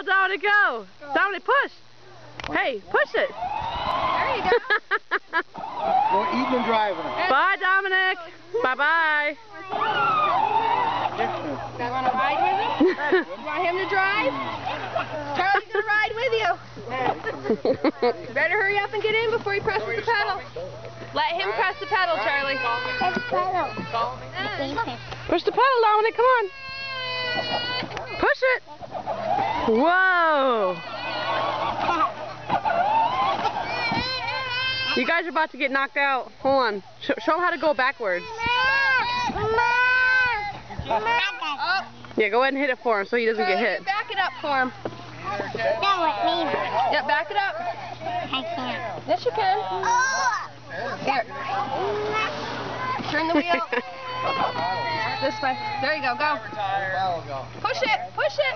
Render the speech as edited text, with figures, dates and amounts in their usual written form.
Go, Dominic, go. Dominic, push. Hey, push it. There you go. We're eating and driving. Bye, Dominic. Bye-bye. You want to ride with him? You want him to drive? Charlie's going to ride with you. You better hurry up and get in before he presses the pedal. Let him press the pedal, Charlie. Press the pedal. Push the pedal, Dominic. Come on. Push it. Whoa. You guys are about to get knocked out. Hold on. Show them how to go backwards. Yeah, go ahead and hit it for him so he doesn't get hit. Back it up for him. No, with me. Yep, back it up. I can't. Yes, you can. Here. Turn the wheel. This way. There you go. Go. Push it. Push it.